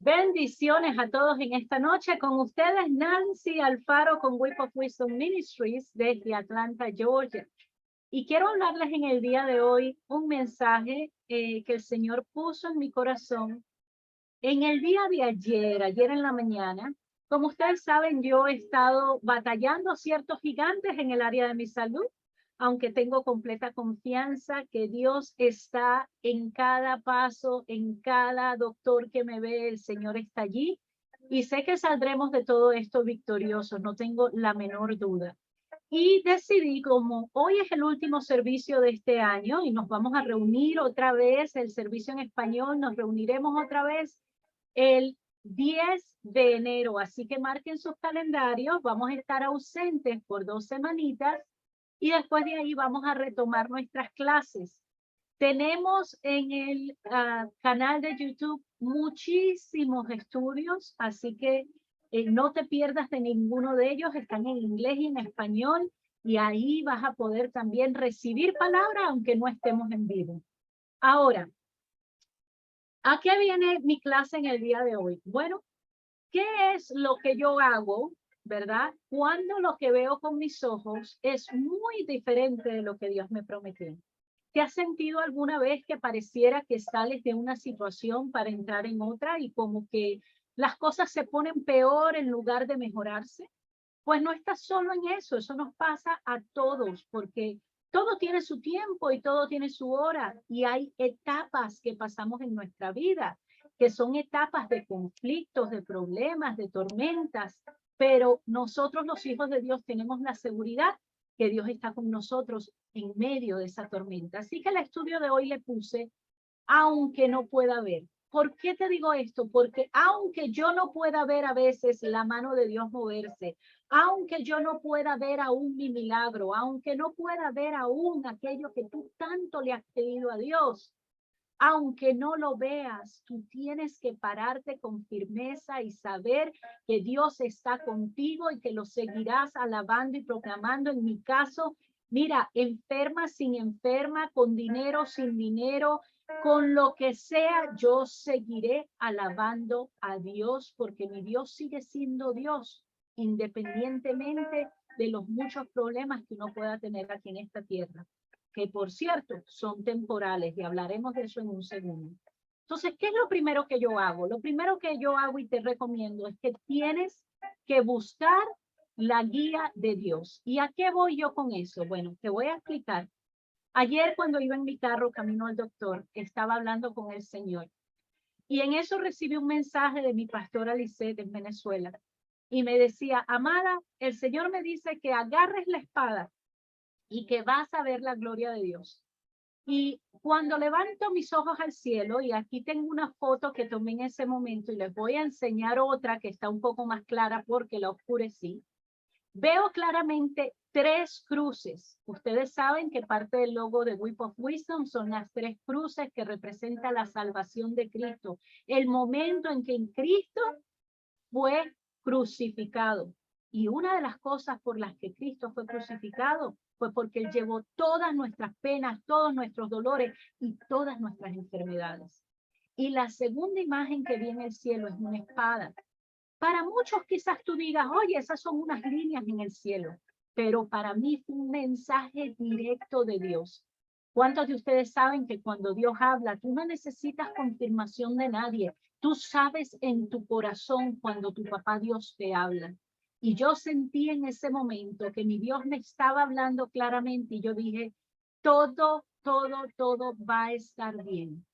Bendiciones a todos en esta noche. Con ustedes, Nancy Alfaro con Whip of Wisdom Ministries desde Atlanta, Georgia. Y quiero hablarles en el día de hoy un mensaje que el Señor puso en mi corazón en el día de ayer en la mañana. Como ustedes saben, yo he estado batallando ciertos gigantes en el área de mi salud, aunque tengo completa confianza que Dios está en cada paso, en cada doctor que me ve, el Señor está allí. Y sé que saldremos de todo esto victoriosos, no tengo la menor duda. Y decidí, como hoy es el último servicio de este año y nos vamos a reunir otra vez, el servicio en español, nos reuniremos otra vez el 10 de enero. Así que marquen sus calendarios, vamos a estar ausentes por 2 semanitas y después de ahí vamos a retomar nuestras clases. Tenemos en el canal de YouTube muchísimos estudios, así que no te pierdas de ninguno de ellos, están en inglés y en español, y ahí vas a poder también recibir palabra, aunque no estemos en vivo. Ahora, ¿a qué viene mi clase en el día de hoy? Bueno, ¿qué es lo que yo hago, verdad? Cuando lo que veo con mis ojos es muy diferente de lo que Dios me prometió. ¿Te has sentido alguna vez que pareciera que sales de una situación para entrar en otra y como que las cosas se ponen peor en lugar de mejorarse? Pues no estás solo en eso, eso nos pasa a todos, porque todo tiene su tiempo y todo tiene su hora, y hay etapas que pasamos en nuestra vida, que son etapas de conflictos, de problemas, de tormentas, pero nosotros los hijos de Dios tenemos la seguridad que Dios está con nosotros en medio de esa tormenta. Así que el estudio de hoy le puse, aunque no pueda ver. ¿Por qué te digo esto? Porque aunque yo no pueda ver a veces la mano de Dios moverse, aunque yo no pueda ver aún mi milagro, aunque no pueda ver aún aquello que tú tanto le has pedido a Dios, aunque no lo veas, tú tienes que pararte con firmeza y saber que Dios está contigo y que lo seguirás alabando y proclamando. En mi caso, mira, enferma sin enferma, con dinero sin dinero, con lo que sea, yo seguiré alabando a Dios, porque mi Dios sigue siendo Dios, independientemente de los muchos problemas que uno pueda tener aquí en esta tierra, que por cierto son temporales, y hablaremos de eso en un segundo. Entonces, ¿qué es lo primero que yo hago? Lo primero que yo hago y te recomiendo es que tienes que buscar la guía de Dios. ¿Y a qué voy yo con eso? Bueno, te voy a explicar. Ayer cuando iba en mi carro camino al doctor, estaba hablando con el Señor, y en eso recibí un mensaje de mi pastora Lisette en Venezuela, y me decía: amada, el Señor me dice que agarres la espada y que vas a ver la gloria de Dios. Y cuando levanto mis ojos al cielo, y aquí tengo una foto que tomé en ese momento y les voy a enseñar otra que está un poco más clara porque la oscurecí, veo claramente 3 cruces. Ustedes saben que parte del logo de Whip of Wisdom son las 3 cruces que representan la salvación de Cristo, el momento en que en Cristo fue crucificado. Y una de las cosas por las que Cristo fue crucificado fue porque Él llevó todas nuestras penas, todos nuestros dolores y todas nuestras enfermedades. Y la segunda imagen que vi en el cielo es una espada. Para muchos quizás tú digas: oye, esas son unas líneas en el cielo, pero para mí fue un mensaje directo de Dios. ¿Cuántos de ustedes saben que cuando Dios habla, tú no necesitas confirmación de nadie? Tú sabes en tu corazón cuando tu papá Dios te habla. Y yo sentí en ese momento que mi Dios me estaba hablando claramente, y yo dije: todo va a estar bien.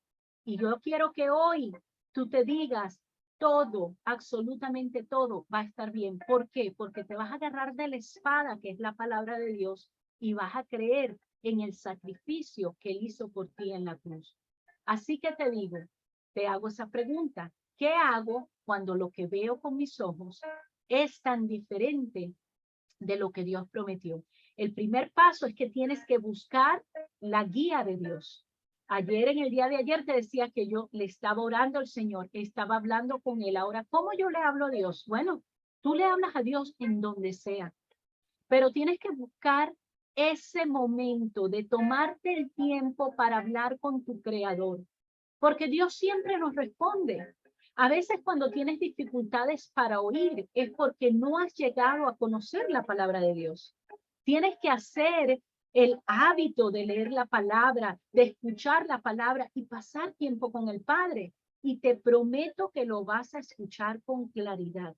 Y yo quiero que hoy tú te digas: todo, absolutamente todo va a estar bien. ¿Por qué? Porque te vas a agarrar de la espada, que es la palabra de Dios, y vas a creer en el sacrificio que Él hizo por ti en la cruz. Así que te digo, te hago esa pregunta: ¿qué hago cuando lo que veo con mis ojos es tan diferente de lo que Dios prometió? El primer paso es que tienes que buscar la guía de Dios. Ayer, en el día de ayer, te decía que yo le estaba orando al Señor, estaba hablando con Él. Ahora, ¿cómo yo le hablo a Dios? Bueno, tú le hablas a Dios en donde sea, pero tienes que buscar ese momento de tomarte el tiempo para hablar con tu Creador, porque Dios siempre nos responde. A veces cuando tienes dificultades para oír es porque no has llegado a conocer la palabra de Dios. Tienes que hacer el hábito de leer la palabra, de escuchar la palabra y pasar tiempo con el Padre. Y te prometo que lo vas a escuchar con claridad.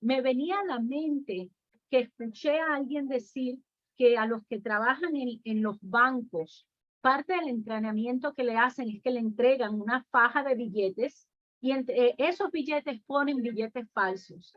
Me venía a la mente que escuché a alguien decir que a los que trabajan en los bancos, parte del entrenamiento que le hacen es que le entregan una faja de billetes y entre esos billetes ponen billetes falsos.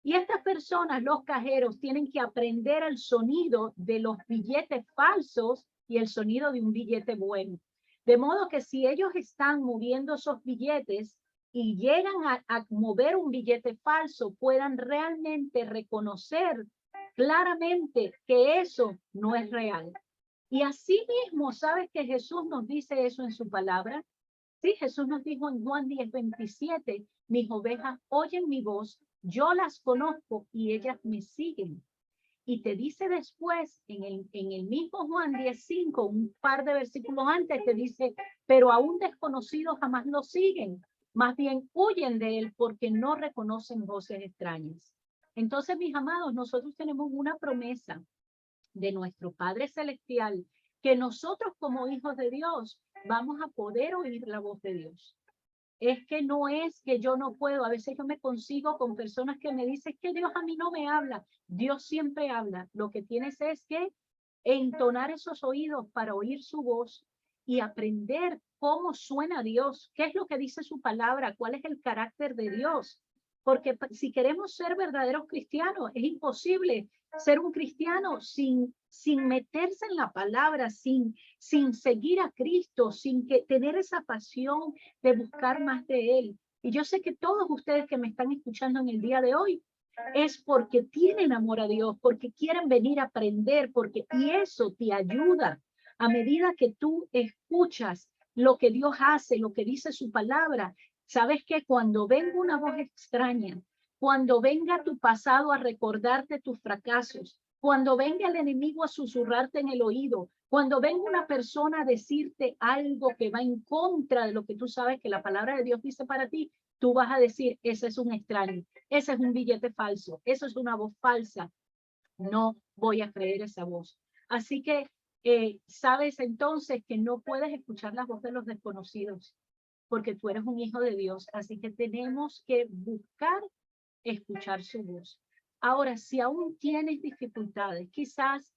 Y estas personas, los cajeros, tienen que aprender el sonido de los billetes falsos y el sonido de un billete bueno. De modo que si ellos están moviendo esos billetes y llegan a mover un billete falso, puedan realmente reconocer claramente que eso no es real. Y así mismo, ¿sabes que Jesús nos dice eso en su palabra? Sí, Jesús nos dijo en Juan 10:27, mis ovejas oyen mi voz, yo las conozco y ellas me siguen. Y te dice después, en el mismo Juan 10:5, un par de versículos antes, te dice, pero a un desconocido jamás lo siguen, más bien huyen de él porque no reconocen voces extrañas. Entonces, mis amados, nosotros tenemos una promesa de nuestro Padre Celestial, que nosotros como hijos de Dios vamos a poder oír la voz de Dios. Es que no es que yo no puedo. A veces yo me consigo con personas que me dicen que Dios a mí no me habla. Dios siempre habla. Lo que tienes es que entonar esos oídos para oír su voz y aprender cómo suena Dios, qué es lo que dice su palabra, cuál es el carácter de Dios. Porque si queremos ser verdaderos cristianos, es imposible ser un cristiano sin meterse en la palabra, sin seguir a Cristo, sin tener esa pasión de buscar más de Él. Y yo sé que todos ustedes que me están escuchando en el día de hoy es porque tienen amor a Dios, porque quieren venir a aprender, y eso te ayuda a medida que tú escuchas lo que Dios hace, lo que dice su palabra. Sabes que cuando venga una voz extraña, cuando venga tu pasado a recordarte tus fracasos, cuando venga el enemigo a susurrarte en el oído, cuando venga una persona a decirte algo que va en contra de lo que tú sabes que la palabra de Dios dice para ti, tú vas a decir, ese es un extraño, ese es un billete falso, eso es una voz falsa. No voy a creer esa voz. Así que sabes entonces que no puedes escuchar la voz de los desconocidos, porque tú eres un hijo de Dios. Así que tenemos que buscar escuchar su voz. Ahora, si aún tienes dificultades, quizás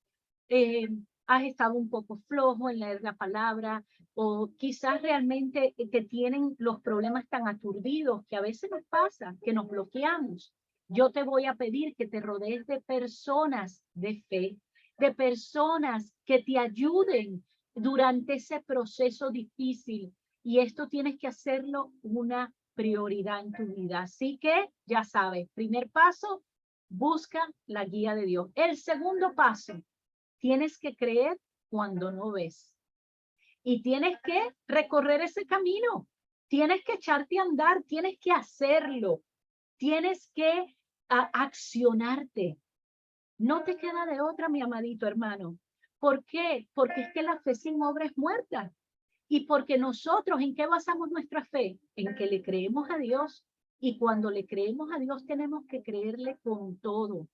has estado un poco flojo en leer la palabra, o quizás realmente te tienen los problemas tan aturdidos que a veces nos pasa, que nos bloqueamos. Yo te voy a pedir que te rodees de personas de fe, de personas que te ayuden durante ese proceso difícil. Y esto tienes que hacerlo una prioridad en tu vida. Así que ya sabes, primer paso, busca la guía de Dios. El segundo paso, tienes que creer cuando no ves. Y tienes que recorrer ese camino. Tienes que echarte a andar, tienes que hacerlo. Tienes que accionarte. No te queda de otra, mi amadito hermano. ¿Por qué? Porque es que la fe sin obra es muerta. Y porque nosotros, ¿en qué basamos nuestra fe? En que le creemos a Dios. Y cuando le creemos a Dios, tenemos que creerle con todo,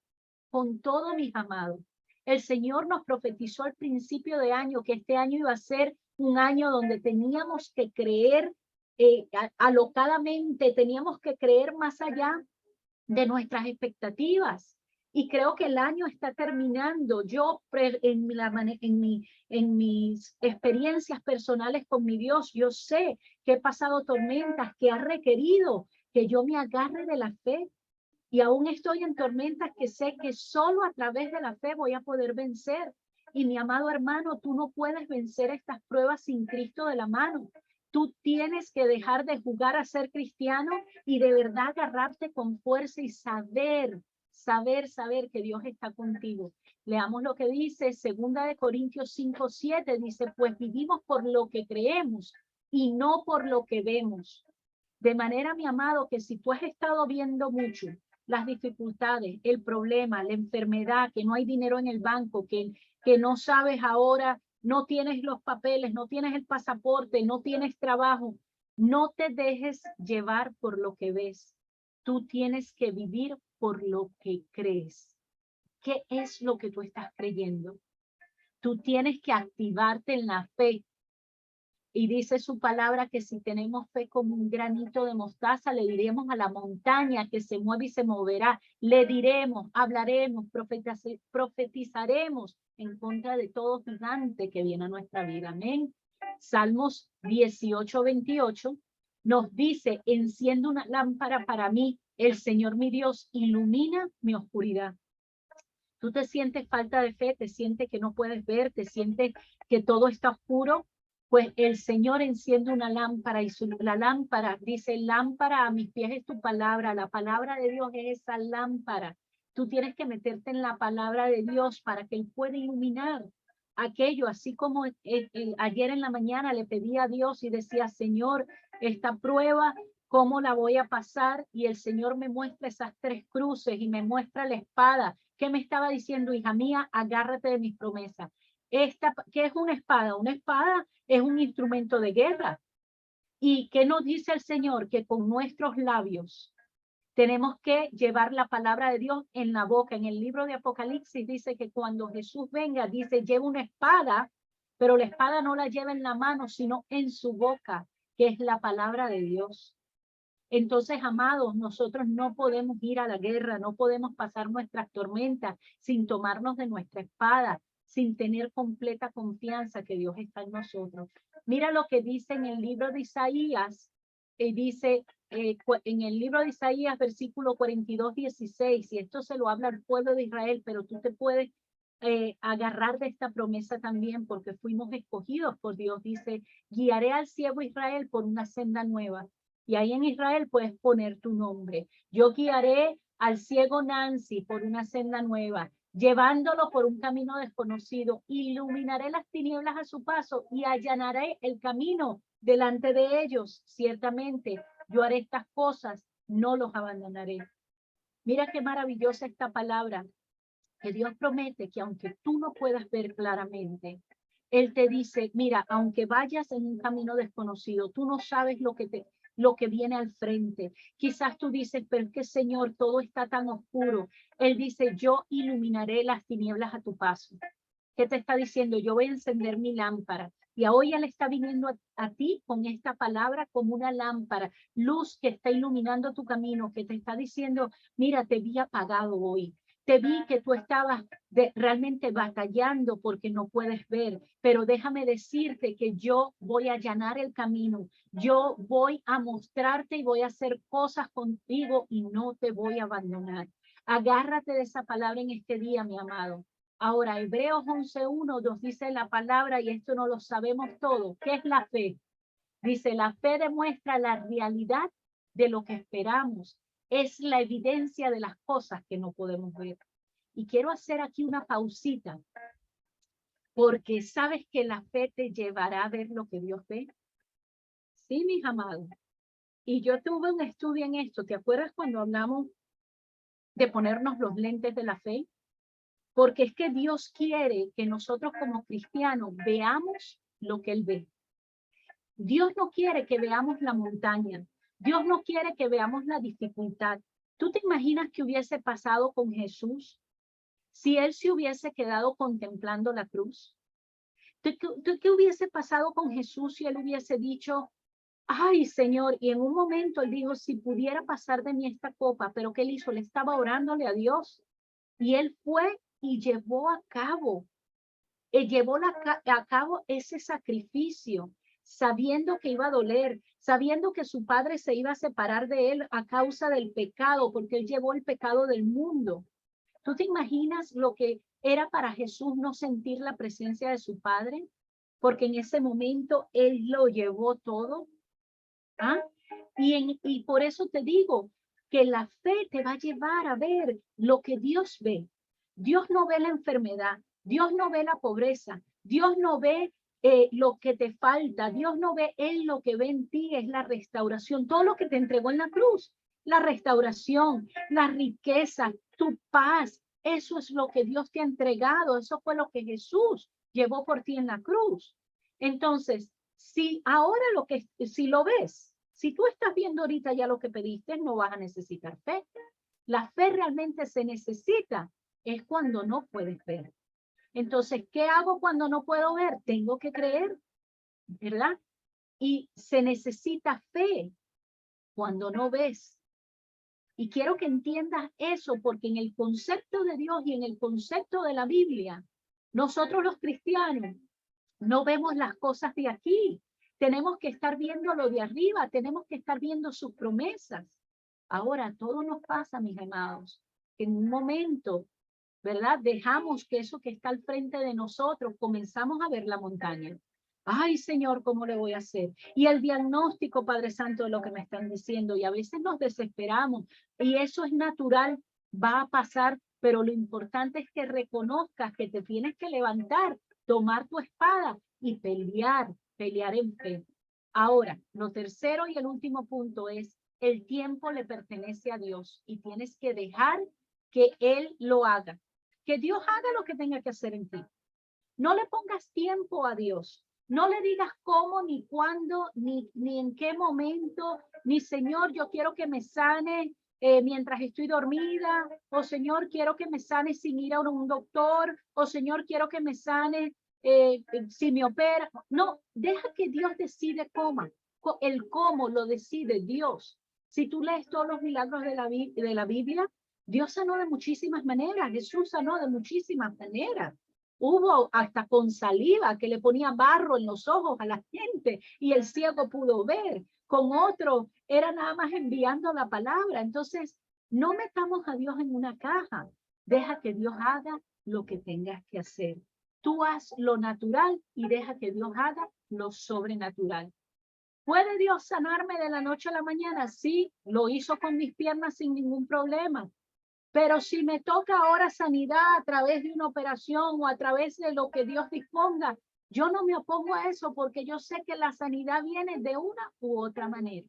mis amados. El Señor nos profetizó al principio de año que este año iba a ser un año donde teníamos que creer alocadamente, teníamos que creer más allá de nuestras expectativas. Y creo que el año está terminando. Yo en mis experiencias personales con mi Dios, yo sé que he pasado tormentas que ha requerido que yo me agarre de la fe. Y aún estoy en tormentas que sé que solo a través de la fe voy a poder vencer. Y mi amado hermano, tú no puedes vencer estas pruebas sin Cristo de la mano. Tú tienes que dejar de jugar a ser cristiano y de verdad agarrarte con fuerza y saber que Dios está contigo. Leamos lo que dice 2 Corintios 5:7, dice, pues vivimos por lo que creemos y no por lo que vemos. De manera, mi amado, que si tú has estado viendo mucho las dificultades, el problema, la enfermedad, que no hay dinero en el banco, que no sabes ahora, no tienes los papeles, no tienes el pasaporte, no tienes trabajo, No te dejes llevar por lo que ves. Tú tienes que vivir por lo que crees. ¿Qué es lo que tú estás creyendo? Tú tienes que activarte en la fe. Y dice su palabra que si tenemos fe como un granito de mostaza, le diremos a la montaña que se mueve y se moverá. Le diremos, hablaremos, profetizaremos en contra de todo gigante que viene a nuestra vida. Amén. Salmos 18:28 nos dice, enciende una lámpara para mí, el Señor mi Dios ilumina mi oscuridad. Tú te sientes falta de fe, te sientes que no puedes ver, te sientes que todo está oscuro, pues el Señor enciende una lámpara y la lámpara dice, lámpara a mis pies es tu palabra, la palabra de Dios es esa lámpara. Tú tienes que meterte en la palabra de Dios para que Él pueda iluminar aquello, así como ayer en la mañana le pedí a Dios y decía, Señor, esta prueba, ¿cómo la voy a pasar? Y el Señor me muestra esas 3 cruces y me muestra la espada. ¿Qué me estaba diciendo, hija mía? Agárrate de mis promesas. ¿Qué es una espada? Una espada es un instrumento de guerra. ¿Y qué nos dice el Señor? Que con nuestros labios tenemos que llevar la palabra de Dios en la boca. En el libro de Apocalipsis dice que cuando Jesús venga, dice, lleva una espada, pero la espada no la lleva en la mano, sino en su boca, que es la palabra de Dios. Entonces, amados, nosotros no podemos ir a la guerra, no podemos pasar nuestras tormentas sin tomarnos de nuestra espada, sin tener completa confianza que Dios está en nosotros. Mira lo que dice en el libro de Isaías, dice en el libro de Isaías, versículo 42:16, y esto se lo habla al pueblo de Israel, pero tú te puedes agarrar de esta promesa también, porque fuimos escogidos por Dios. Dice, guiaré al ciego Israel por una senda nueva. Y ahí en Israel puedes poner tu nombre. Yo guiaré al ciego Nancy por una senda nueva, llevándolo por un camino desconocido. Iluminaré las tinieblas a su paso y allanaré el camino delante de ellos. Ciertamente, yo haré estas cosas, no los abandonaré. Mira qué maravillosa esta palabra, que Dios promete que aunque tú no puedas ver claramente, Él te dice, mira, aunque vayas en un camino desconocido, tú no sabes lo que viene al frente. Quizás tú dices, pero es que Señor, todo está tan oscuro. Él dice, yo iluminaré las tinieblas a tu paso. ¿Qué te está diciendo? Yo voy a encender mi lámpara. Y hoy Él está viniendo a ti con esta palabra como una lámpara, luz que está iluminando tu camino, que te está diciendo, mira, te vi apagado hoy. Te vi que tú estabas realmente batallando porque no puedes ver, pero déjame decirte que yo voy a allanar el camino. Yo voy a mostrarte y voy a hacer cosas contigo y no te voy a abandonar. Agárrate de esa palabra en este día, mi amado. Ahora, Hebreos 11:1 nos dice la palabra, y esto no lo sabemos todo. ¿Qué es la fe? Dice, la fe demuestra la realidad de lo que esperamos. Es la evidencia de las cosas que no podemos ver. Y quiero hacer aquí una pausita, porque sabes que la fe te llevará a ver lo que Dios ve. Sí, mis amados. Y yo tuve un estudio en esto. ¿Te acuerdas cuando hablamos de ponernos los lentes de la fe? Porque es que Dios quiere que nosotros como cristianos veamos lo que Él ve. Dios no quiere que veamos la montaña. Dios no quiere que veamos la dificultad. ¿Tú te imaginas qué hubiese pasado con Jesús si Él se hubiese quedado contemplando la cruz? ¿Qué hubiese pasado con Jesús si Él hubiese dicho, ay, Señor? Y en un momento Él dijo, si pudiera pasar de mí esta copa, pero ¿qué Él hizo? Él estaba orándole a Dios. Y Él fue y llevó a cabo ese sacrificio, sabiendo que iba a doler, sabiendo que su padre se iba a separar de él a causa del pecado, porque él llevó el pecado del mundo. ¿Tú te imaginas lo que era para Jesús no sentir la presencia de su padre? Porque en ese momento él lo llevó todo. ¿Ah? Y por eso te digo que la fe te va a llevar a ver lo que Dios ve. Dios no ve la enfermedad, Dios no ve la pobreza, Dios no ve lo que te falta, Dios no ve, Él lo que ve en ti es la restauración, todo lo que te entregó en la cruz, la restauración, la riqueza, tu paz, eso es lo que Dios te ha entregado, eso fue lo que Jesús llevó por ti en la cruz. Entonces, Si ahora si lo ves, si tú estás viendo ahorita ya lo que pediste, no vas a necesitar fe. La fe realmente se necesita, es cuando no puedes ver. Entonces, ¿qué hago cuando no puedo ver? Tengo que creer, ¿verdad? Y se necesita fe cuando no ves. Y quiero que entiendas eso, porque en el concepto de Dios y en el concepto de la Biblia, nosotros los cristianos no vemos las cosas de aquí. Tenemos que estar viendo lo de arriba, tenemos que estar viendo sus promesas. Ahora, todo nos pasa, mis amados, que en un momento, ¿verdad? Dejamos que eso que está al frente de nosotros, comenzamos a ver la montaña. Ay, Señor, ¿cómo le voy a hacer? Y el diagnóstico, Padre Santo, de lo que me están diciendo, y a veces nos desesperamos, y eso es natural, va a pasar, pero lo importante es que reconozcas que te tienes que levantar, tomar tu espada y pelear en fe. Ahora, lo tercero y el último punto es, el tiempo le pertenece a Dios y tienes que dejar que Él lo haga. Que Dios haga lo que tenga que hacer en ti. No le pongas tiempo a Dios. No le digas cómo, ni cuándo, ni en qué momento, ni Señor, yo quiero que me sane mientras estoy dormida, o Señor, quiero que me sane sin ir a un doctor, o Señor, quiero que me sane si me opera. No, deja que Dios decide cómo. El cómo lo decide Dios. Si tú lees todos los milagros de la Biblia, Dios sanó de muchísimas maneras, Jesús sanó de muchísimas maneras. Hubo hasta con saliva que le ponía barro en los ojos a la gente y el ciego pudo ver. Con otro era nada más enviando la palabra. Entonces, no metamos a Dios en una caja. Deja que Dios haga lo que tengas que hacer. Tú haz lo natural y deja que Dios haga lo sobrenatural. ¿Puede Dios sanarme de la noche a la mañana? Sí, lo hizo con mis piernas sin ningún problema. Pero si me toca ahora sanidad a través de una operación o a través de lo que Dios disponga, yo no me opongo a eso porque yo sé que la sanidad viene de una u otra manera.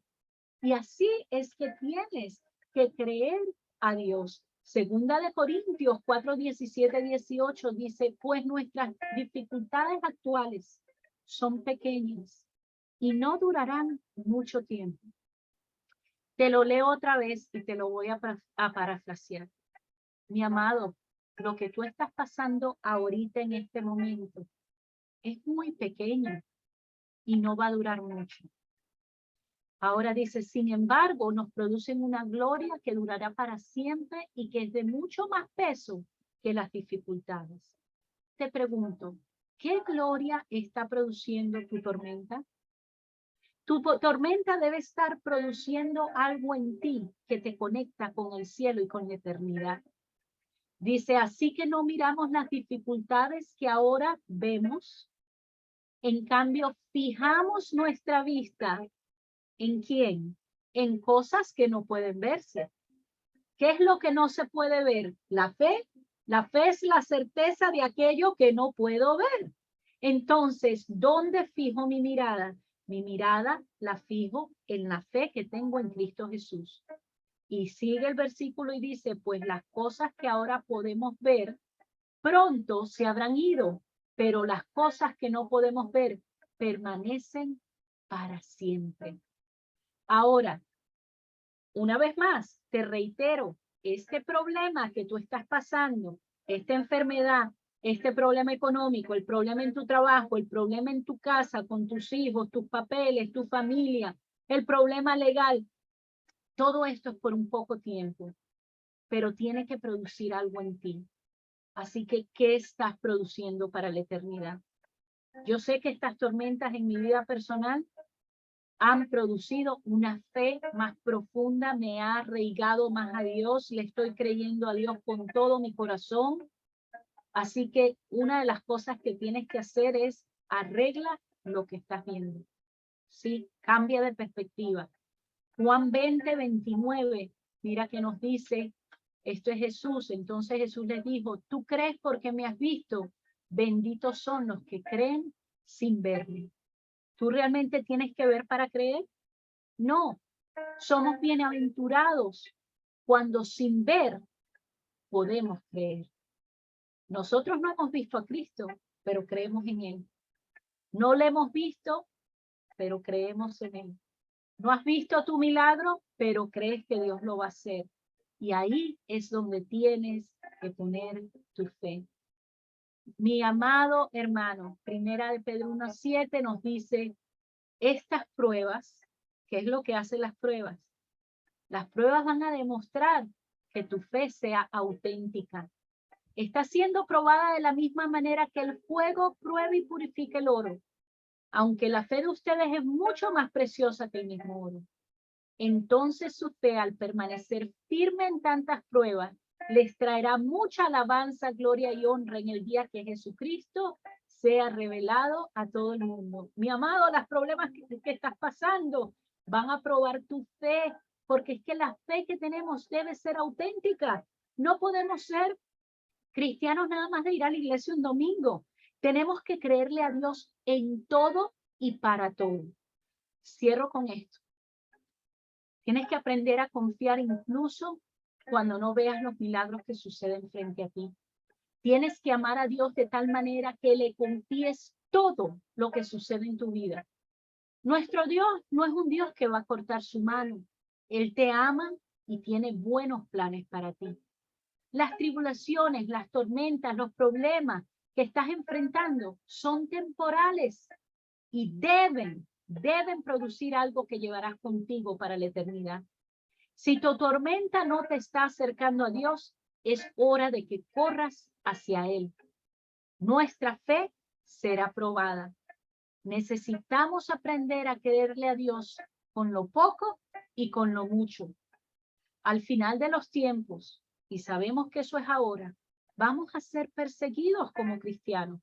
Y así es que tienes que creer a Dios. Segunda de Corintios 4, 17, 18 dice, pues nuestras dificultades actuales son pequeñas y no durarán mucho tiempo. Te lo leo otra vez y te lo voy a parafrasear. Mi amado, lo que tú estás pasando ahorita en este momento es muy pequeño y no va a durar mucho. Ahora dice, sin embargo, nos producen una gloria que durará para siempre y que es de mucho más peso que las dificultades. Te pregunto, ¿qué gloria está produciendo tu tormenta? Tu tormenta debe estar produciendo algo en ti que te conecta con el cielo y con la eternidad. Dice, así que no miramos las dificultades que ahora vemos. En cambio, fijamos nuestra vista ¿en quién? En cosas que no pueden verse. ¿Qué es lo que no se puede ver? La fe. La fe es la certeza de aquello que no puedo ver. Entonces, ¿dónde fijo mi mirada? Mi mirada la fijo en la fe que tengo en Cristo Jesús. Y sigue el versículo y dice, pues las cosas que ahora podemos ver, pronto se habrán ido, pero las cosas que no podemos ver permanecen para siempre. Ahora, una vez más, te reitero, este problema que tú estás pasando, esta enfermedad, este problema económico, el problema en tu trabajo, el problema en tu casa, con tus hijos, tus papeles, tu familia, el problema legal, todo esto es por un poco tiempo, pero tiene que producir algo en ti. Así que, ¿qué estás produciendo para la eternidad? Yo sé que estas tormentas en mi vida personal han producido una fe más profunda, me ha arraigado más a Dios, le estoy creyendo a Dios con todo mi corazón. Así que una de las cosas que tienes que hacer es arregla lo que estás viendo. Sí, cambia de perspectiva. Juan 20, 29, mira que nos dice, esto es Jesús. Entonces Jesús les dijo, ¿tú crees porque me has visto? Benditos son los que creen sin verme. ¿Tú realmente tienes que ver para creer? No, somos bienaventurados cuando sin ver podemos creer. Nosotros no hemos visto a Cristo, pero creemos en Él. No le hemos visto, pero creemos en Él. No has visto tu milagro, pero crees que Dios lo va a hacer. Y ahí es donde tienes que poner tu fe. Mi amado hermano, Primera de Pedro 1:7 nos dice, estas pruebas, ¿qué es lo que hacen las pruebas? Las pruebas van a demostrar que tu fe sea auténtica. Está siendo probada de la misma manera que el fuego prueba y purifica el oro. Aunque la fe de ustedes es mucho más preciosa que el mismo oro. Entonces su fe, al permanecer firme en tantas pruebas, les traerá mucha alabanza, gloria y honra en el día que Jesucristo sea revelado a todo el mundo. Mi amado, los problemas que estás pasando van a probar tu fe, porque es que la fe que tenemos debe ser auténtica. No podemos ser cristianos nada más de ir a la iglesia un domingo. Tenemos que creerle a Dios en todo y para todo. Cierro con esto. Tienes que aprender a confiar incluso cuando no veas los milagros que suceden frente a ti. Tienes que amar a Dios de tal manera que le confíes todo lo que sucede en tu vida. Nuestro Dios no es un Dios que va a cortar su mano. Él te ama y tiene buenos planes para ti. Las tribulaciones, las tormentas, los problemas que estás enfrentando son temporales y deben producir algo que llevarás contigo para la eternidad. Si tu tormenta no te está acercando a Dios, es hora de que corras hacia Él. Nuestra fe será probada. Necesitamos aprender a creerle a Dios con lo poco y con lo mucho. Al final de los tiempos, y sabemos que eso es ahora, vamos a ser perseguidos como cristianos.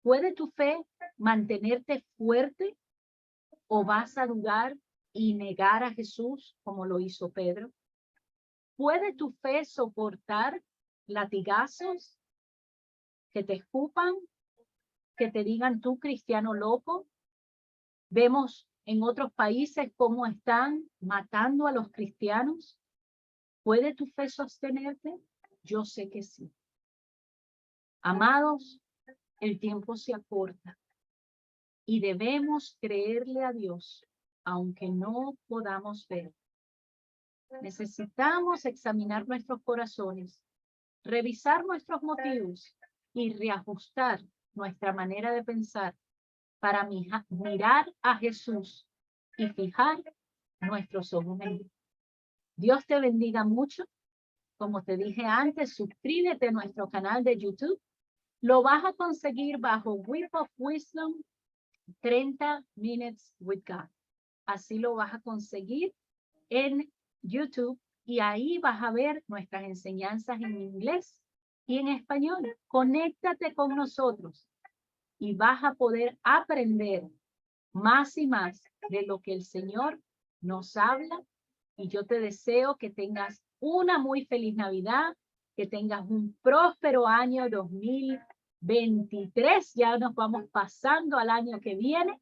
¿Puede tu fe mantenerte fuerte o vas a dudar y negar a Jesús como lo hizo Pedro? ¿Puede tu fe soportar latigazos que te escupan, que te digan tú cristiano loco? Vemos en otros países cómo están matando a los cristianos. ¿Puede tu fe sostenerte? Yo sé que sí. Amados, el tiempo se acorta y debemos creerle a Dios, aunque no podamos ver. Necesitamos examinar nuestros corazones, revisar nuestros motivos y reajustar nuestra manera de pensar para mirar a Jesús y fijar nuestros ojos en Él. Dios te bendiga mucho. Como te dije antes, suscríbete a nuestro canal de YouTube. Lo vas a conseguir bajo Whip of Wisdom 30 Minutes with God. Así lo vas a conseguir en YouTube y ahí vas a ver nuestras enseñanzas en inglés y en español. Conéctate con nosotros y vas a poder aprender más y más de lo que el Señor nos habla. Y yo te deseo que tengas una muy feliz Navidad, que tengas un próspero año 2023. Ya nos vamos pasando al año que viene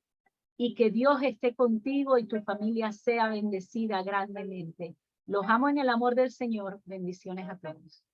y que Dios esté contigo y tu familia sea bendecida grandemente. Los amo en el amor del Señor. Bendiciones a todos.